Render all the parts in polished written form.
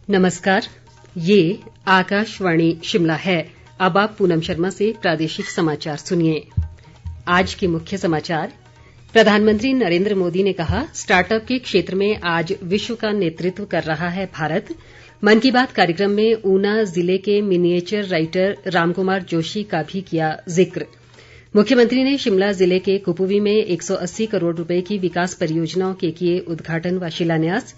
नमस्कार, ये आकाशवाणी शिमला है। अब आप पूनम शर्मा से प्रादेशिक समाचार सुनिए। आज के मुख्य समाचार। प्रधानमंत्री नरेंद्र मोदी ने कहा, स्टार्टअप के क्षेत्र में आज विश्व का नेतृत्व कर रहा है भारत। मन की बात कार्यक्रम में ऊना जिले के मिनिएचर राइटर रामकुमार जोशी का भी किया जिक्र। मुख्यमंत्री ने शिमला जिले के कुपवी में 180 करोड़ रुपए की विकास परियोजनाओं के किए उद्घाटन व शिलान्यास।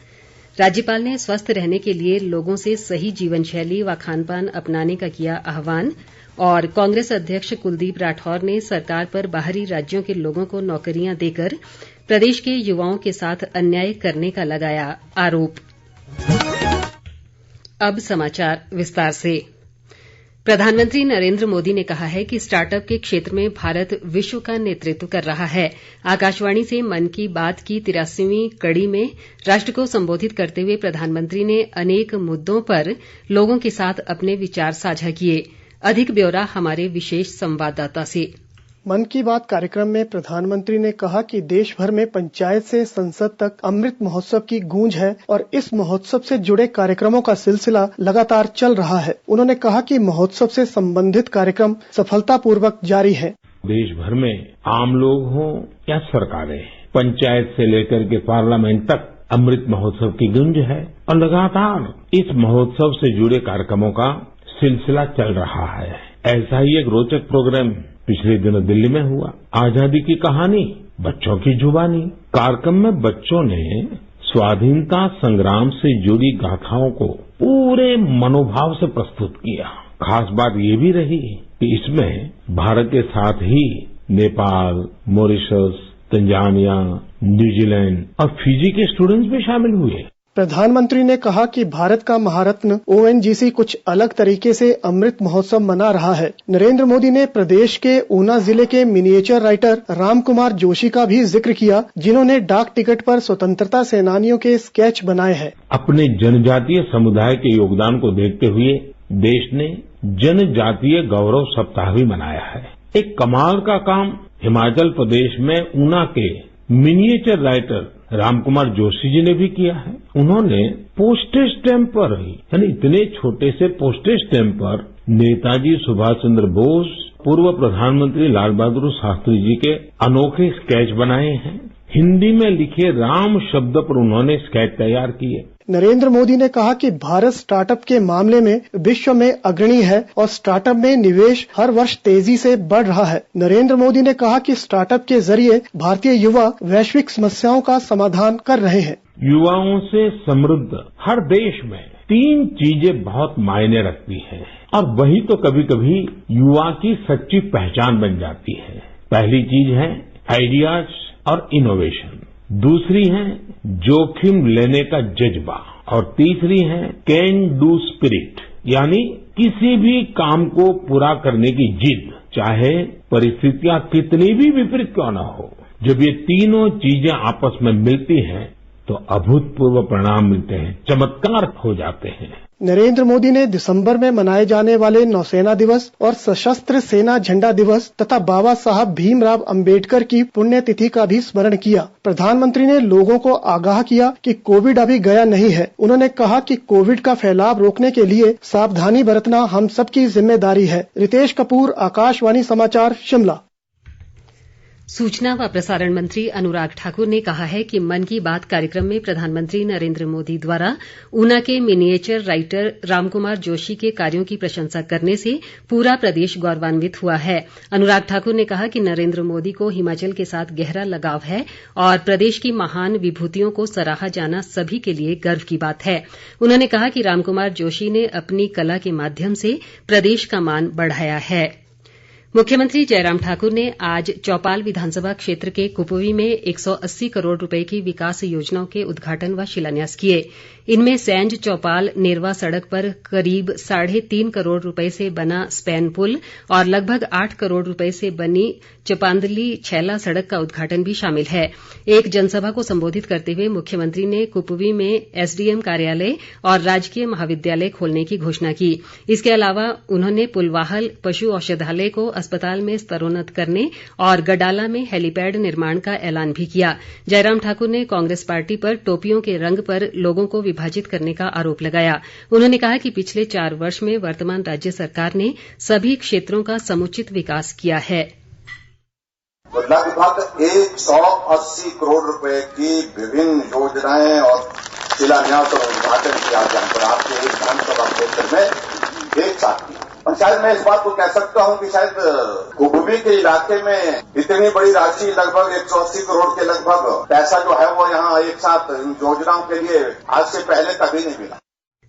राज्यपाल ने स्वस्थ रहने के लिए लोगों से सही जीवन शैली व खानपान अपनाने का किया आह्वान। और कांग्रेस अध्यक्ष कुलदीप राठौर ने सरकार पर बाहरी राज्यों के लोगों को नौकरियां देकर प्रदेश के युवाओं के साथ अन्याय करने का लगाया आरोप। अब समाचार विस्तार से। प्रधानमंत्री नरेंद्र मोदी ने कहा है कि स्टार्टअप के क्षेत्र में भारत विश्व का नेतृत्व कर रहा है। आकाशवाणी से मन की बात की 83वीं कड़ी में राष्ट्र को संबोधित करते हुए प्रधानमंत्री ने अनेक मुद्दों पर लोगों के साथ अपने विचार साझा किए। अधिक ब्यौरा हमारे विशेष संवाददाता से। मन की बात कार्यक्रम में प्रधानमंत्री ने कहा कि देश भर में पंचायत से संसद तक अमृत महोत्सव की गूंज है और इस महोत्सव से जुड़े कार्यक्रमों का सिलसिला लगातार चल रहा है। उन्होंने कहा कि महोत्सव से संबंधित कार्यक्रम सफलतापूर्वक जारी है। देश भर में आम लोग हों या सरकारें, पंचायत से लेकर के पार्लियामेंट तक अमृत महोत्सव की गूंज है और लगातार इस महोत्सव से जुड़े कार्यक्रमों का सिलसिला चल रहा है। ऐसा ही एक रोचक प्रोग्राम पिछले दिनों दिल्ली में हुआ। आजादी की कहानी बच्चों की जुबानी। कार्यक्रम में बच्चों ने स्वाधीनता संग्राम से जुड़ी गाथाओं को पूरे मनोभाव से प्रस्तुत किया। खास बात ये भी रही कि इसमें भारत के साथ ही नेपाल, मॉरिशस, तंजानिया, न्यूजीलैंड और फिजी के स्टूडेंट्स भी शामिल हुए। प्रधानमंत्री ने कहा कि भारत का महारत्न ONGC कुछ अलग तरीके से अमृत महोत्सव मना रहा है। नरेंद्र मोदी ने प्रदेश के ऊना जिले के मिनिएचर राइटर रामकुमार जोशी का भी जिक्र किया, जिन्होंने डाक टिकट पर स्वतंत्रता सेनानियों के स्केच बनाए हैं। अपने जनजातीय समुदाय के योगदान को देखते हुए देश ने जनजातीय गौरव सप्ताह भी मनाया है। एक कमाल का काम हिमाचल प्रदेश में ऊना के मिनिएचर राइटर रामकुमार जोशी जी ने भी किया है। उन्होंने पोस्टेज स्टैम्प पर ही, यानी इतने छोटे से पोस्टेज स्टैम्प पर नेताजी सुभाष चंद्र बोस, पूर्व प्रधानमंत्री लाल बहादुर शास्त्री जी के अनोखे स्केच बनाए हैं। हिंदी में लिखे राम शब्द पर उन्होंने स्केच तैयार किए। नरेंद्र मोदी ने कहा कि भारत स्टार्टअप के मामले में विश्व में अग्रणी है और स्टार्टअप में निवेश हर वर्ष तेजी से बढ़ रहा है। नरेंद्र मोदी ने कहा कि स्टार्टअप के जरिए भारतीय युवा वैश्विक समस्याओं का समाधान कर रहे हैं। युवाओं से समृद्ध हर देश में 3 चीजें बहुत मायने रखती हैं और वही तो कभी कभी युवा की सच्ची पहचान बन जाती है। पहली चीज है आइडियाज और इनोवेशन, दूसरी है जोखिम लेने का जज्बा और तीसरी है कैन डू स्पिरिट, यानी किसी भी काम को पूरा करने की जिद, चाहे परिस्थितियां कितनी भी विपरीत क्यों न हो। जब ये तीनों चीजें आपस में मिलती हैं तो अभूतपूर्व परिणाम मिलते हैं, चमत्कार हो जाते हैं। नरेंद्र मोदी ने दिसंबर में मनाए जाने वाले नौसेना दिवस और सशस्त्र सेना झंडा दिवस तथा बाबा साहब भीमराव अंबेडकर की पुण्यतिथि का भी स्मरण किया। प्रधानमंत्री ने लोगों को आगाह किया कि कोविड अभी गया नहीं है। उन्होंने कहा कि कोविड का फैलाव रोकने के लिए सावधानी बरतना हम सबकी जिम्मेदारी है। रितेश कपूर, आकाशवाणी समाचार, शिमला। सूचना व प्रसारण मंत्री अनुराग ठाकुर ने कहा है कि मन की बात कार्यक्रम में प्रधानमंत्री नरेंद्र मोदी द्वारा ऊना के मिनिएचर राइटर रामकुमार जोशी के कार्यों की प्रशंसा करने से पूरा प्रदेश गौरवान्वित हुआ है। अनुराग ठाकुर ने कहा कि नरेंद्र मोदी को हिमाचल के साथ गहरा लगाव है और प्रदेश की महान विभूतियों को सराहा जाना सभी के लिए गर्व की बात है। उन्होंने कहा कि रामकुमार जोशी ने अपनी कला के माध्यम से प्रदेश का मान बढ़ाया है। मुख्यमंत्री जयराम ठाकुर ने आज चौपाल विधानसभा क्षेत्र के कुपवी में 180 करोड़ रुपए की विकास योजनाओं के उद्घाटन व शिलान्यास किए। इनमें सैंज चौपाल नेरवा सड़क पर करीब 3.5 करोड़ रुपए से बना स्पैन पुल और लगभग 8 करोड़ रुपए से बनी चपांदली छैला सड़क का उद्घाटन भी शामिल है। एक जनसभा को संबोधित करते हुए मुख्यमंत्री ने कुपवी में SDM कार्यालय और राजकीय महाविद्यालय खोलने की घोषणा की। इसके अलावा उन्होंने पुलवाहल पशु औषधालय को अस्पताल में स्तरोन्नत करने और गडाला में हेलीपैड निर्माण का ऐलान भी किया। जयराम ठाकुर ने कांग्रेस पार्टी पर टोपियों के रंग पर लोगों को विभाजित करने का आरोप लगाया। उन्होंने कहा कि पिछले 4 वर्ष में वर्तमान राज्य सरकार ने सभी क्षेत्रों का समुचित विकास किया है। लगभग 180 करोड़ रुपए की विभिन्न योजनाएं और शिलान्यास और उद्घाटन किया जाए आपके एक विधानसभा क्षेत्र में एक साथ किया। और शायद मैं इस बात को कह सकता हूं कि शायद कुपवी के इलाके में इतनी बड़ी राशि लगभग 180 करोड़ के लगभग पैसा जो है वो यहाँ एक साथ इन योजनाओं के लिए आज से पहले कभी नहीं मिला।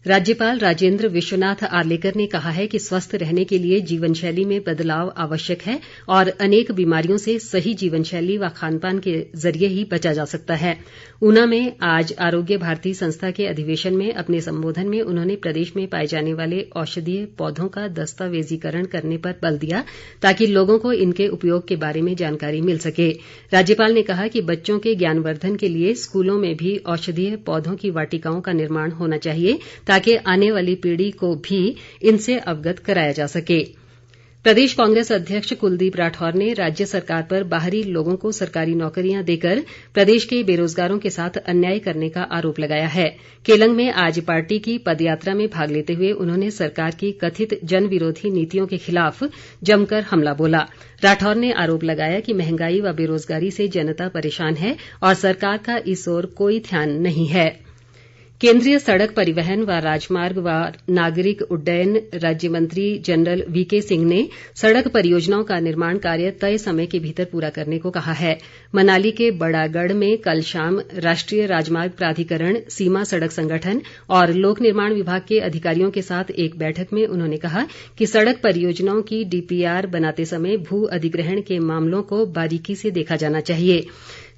राज्यपाल राजेंद्र विश्वनाथ आर्लेकर ने कहा है कि स्वस्थ रहने के लिए जीवन शैली में बदलाव आवश्यक है और अनेक बीमारियों से सही जीवन शैली व खानपान के जरिए ही बचा जा सकता है। ऊना में आज आरोग्य भारती संस्था के अधिवेशन में अपने संबोधन में उन्होंने प्रदेश में पाए जाने वाले औषधीय पौधों का दस्तावेजीकरण करने पर बल दिया ताकि लोगों को इनके उपयोग के बारे में जानकारी मिल सके। राज्यपाल ने कहा कि बच्चों के ज्ञानवर्धन के लिए स्कूलों में भी औषधीय पौधों की वाटिकाओं का निर्माण होना चाहिए ताकि आने वाली पीढ़ी को भी इनसे अवगत कराया जा सके। प्रदेश कांग्रेस अध्यक्ष कुलदीप राठौर ने राज्य सरकार पर बाहरी लोगों को सरकारी नौकरियां देकर प्रदेश के बेरोजगारों के साथ अन्याय करने का आरोप लगाया है। केलंग में आज पार्टी की पदयात्रा में भाग लेते हुए उन्होंने सरकार की कथित जन विरोधी नीतियों के खिलाफ जमकर हमला बोला। राठौर ने आरोप लगाया कि महंगाई व बेरोजगारी से जनता परेशान है और सरकार का इस ओर कोई ध्यान नहीं है। केंद्रीय सड़क परिवहन व राजमार्ग व नागरिक उड्डयन राज्य मंत्री जनरल वीके सिंह ने सड़क परियोजनाओं का निर्माण कार्य तय समय के भीतर पूरा करने को कहा है। मनाली के बड़ागढ़ में कल शाम राष्ट्रीय राजमार्ग प्राधिकरण, सीमा सड़क संगठन और लोक निर्माण विभाग के अधिकारियों के साथ एक बैठक में उन्होंने कहा कि सड़क परियोजनाओं की डीपीआर बनाते समय भू अधिग्रहण के मामलों को बारीकी से देखा जाना चाहिए।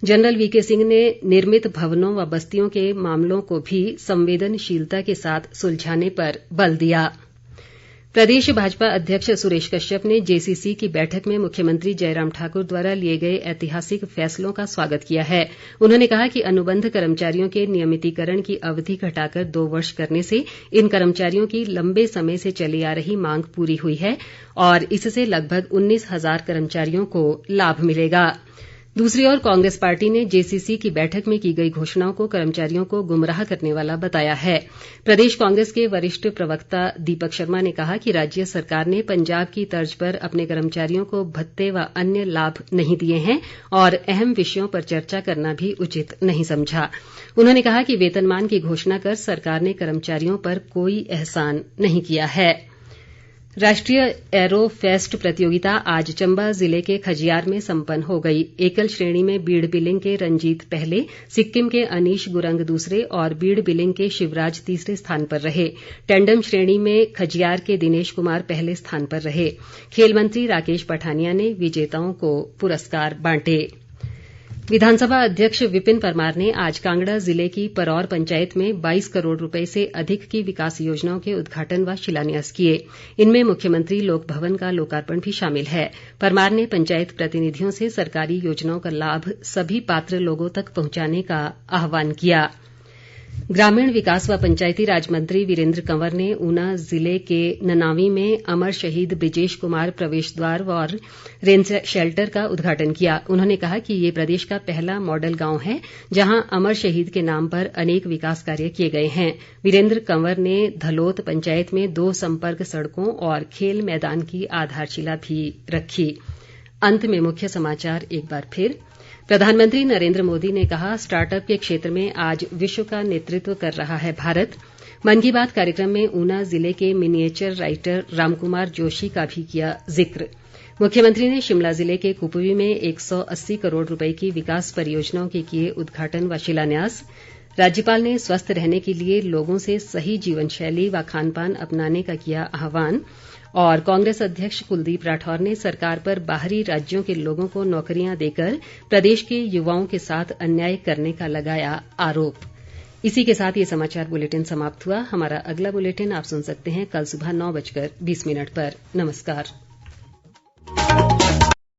जनरल वीके सिंह ने निर्मित भवनों व बस्तियों के मामलों को भी संवेदनशीलता के साथ सुलझाने पर बल दिया। प्रदेश भाजपा अध्यक्ष सुरेश कश्यप ने जेसीसी की बैठक में मुख्यमंत्री जयराम ठाकुर द्वारा लिए गए ऐतिहासिक फैसलों का स्वागत किया है। उन्होंने कहा कि अनुबंध कर्मचारियों के नियमितीकरण की अवधि घटाकर 2 वर्ष करने से इन कर्मचारियों की लंबे समय से चली आ रही मांग पूरी हुई है और इससे लगभग 19,000 कर्मचारियों को लाभ मिलेगा। दूसरी ओर कांग्रेस पार्टी ने जेसीसी की बैठक में की गई घोषणाओं को कर्मचारियों को गुमराह करने वाला बताया है। प्रदेश कांग्रेस के वरिष्ठ प्रवक्ता दीपक शर्मा ने कहा कि राज्य सरकार ने पंजाब की तर्ज पर अपने कर्मचारियों को भत्ते व अन्य लाभ नहीं दिए हैं और अहम विषयों पर चर्चा करना भी उचित नहीं समझा। उन्होंने कहा कि वेतनमान की घोषणा कर सरकार ने कर्मचारियों पर कोई एहसान नहीं किया है। राष्ट्रीय एरो फेस्ट प्रतियोगिता आज चंबा जिले के खजियार में संपन्न हो गई। एकल श्रेणी में बीड़ बिलिंग के रंजीत पहले, सिक्किम के अनीश गुरंग दूसरे और बीड़ बिलिंग के शिवराज तीसरे स्थान पर रहे। टेंडम श्रेणी में खजियार के दिनेश कुमार पहले स्थान पर रहे। खेल मंत्री राकेश पठानिया ने विजेताओं को पुरस्कार बांटे। विधानसभा अध्यक्ष विपिन परमार ने आज कांगड़ा जिले की परौर पंचायत में 22 करोड़ रुपए से अधिक की विकास योजनाओं के उद्घाटन व शिलान्यास किए। इनमें मुख्यमंत्री लोक भवन का लोकार्पण भी शामिल है। परमार ने पंचायत प्रतिनिधियों से सरकारी योजनाओं का लाभ सभी पात्र लोगों तक पहुंचाने का आह्वान किया। ग्रामीण विकास व पंचायती राज मंत्री वीरेंद्र कंवर ने ऊना जिले के ननावीं में अमर शहीद बृजेश कुमार प्रवेश द्वार और रेन शेल्टर का उद्घाटन किया। उन्होंने कहा कि ये प्रदेश का पहला मॉडल गांव है जहां अमर शहीद के नाम पर अनेक विकास कार्य किए गए हैं। वीरेंद्र कंवर ने धलोत पंचायत में 2 संपर्क सड़कों और खेल मैदान की आधारशिला भी रखी। अंत में मुख्य समाचार एक बार फिर। प्रधानमंत्री नरेंद्र मोदी ने कहा, स्टार्टअप के क्षेत्र में आज विश्व का नेतृत्व कर रहा है भारत। मन की बात कार्यक्रम में ऊना जिले के मिनिएचर राइटर रामकुमार जोशी का भी किया जिक्र। मुख्यमंत्री ने शिमला जिले के कुपवी में 180 करोड़ रुपए की विकास परियोजनाओं के किए उद्घाटन व शिलान्यास। राज्यपाल ने स्वस्थ रहने के लिए लोगों से सही जीवन शैली व खानपान अपनाने का किया आह्वान। और कांग्रेस अध्यक्ष कुलदीप राठौर ने सरकार पर बाहरी राज्यों के लोगों को नौकरियां देकर प्रदेश के युवाओं के साथ अन्याय करने का लगाया आरोप। इसी के साथ ये समाचार बुलेटिन समाप्त हुआ। हमारा अगला बुलेटिन आप सुन सकते हैं कल सुबह 9:20 पर। नमस्कार।